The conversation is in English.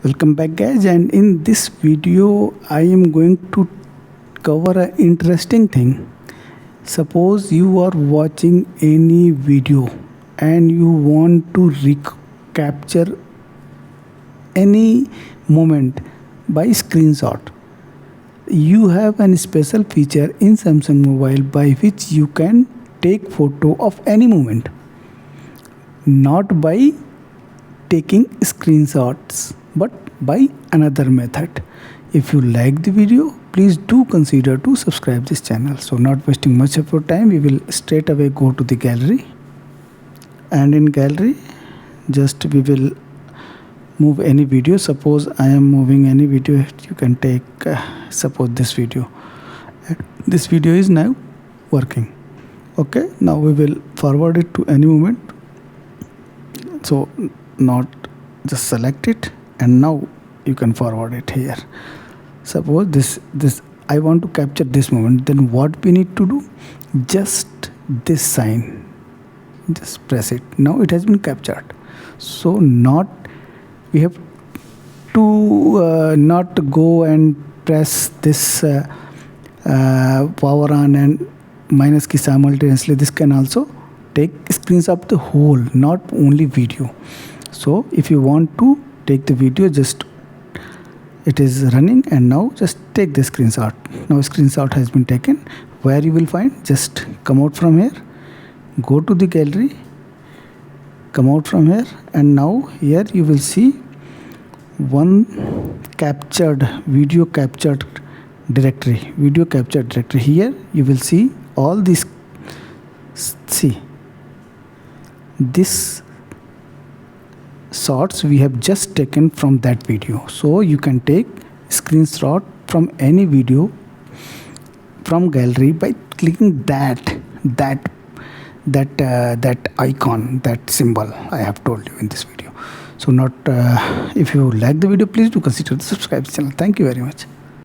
Welcome back guys, and in this video I am going to cover an interesting thing. Suppose you are watching any video and you want to recapture any moment by screenshot. You have a special feature in Samsung mobile by which you can take photo of any moment, not by taking screenshots but by another method. If you like the video, please do consider to subscribe this channel. So not wasting much of your time, we will straight away go to the gallery, and in gallery just we will move any video. Suppose I am moving any video, you can take suppose this video. This video is now working. Okay, now we will forward it to any moment. So not just select it, and now you can forward it here. Suppose this I want to capture this moment, then what we need to do, just this sign, just press it. Now it has been captured. So not we have to not go and press this power on and minus key simultaneously. This can also take screenshots of the whole, not only video. So if you want to take the video, just it is running, and now just take the screenshot. Now screenshot has been taken. Where you will find, just come out from here, go to the gallery, come out from here, and now here you will see one captured video captured directory, video captured directory. Here you will see all these, see this shots we have just taken from that video. So you can take screenshot from any video from gallery by clicking that icon, that symbol I have told you in this video. So not if you like the video, please do consider to subscribe to the channel. Thank you very much.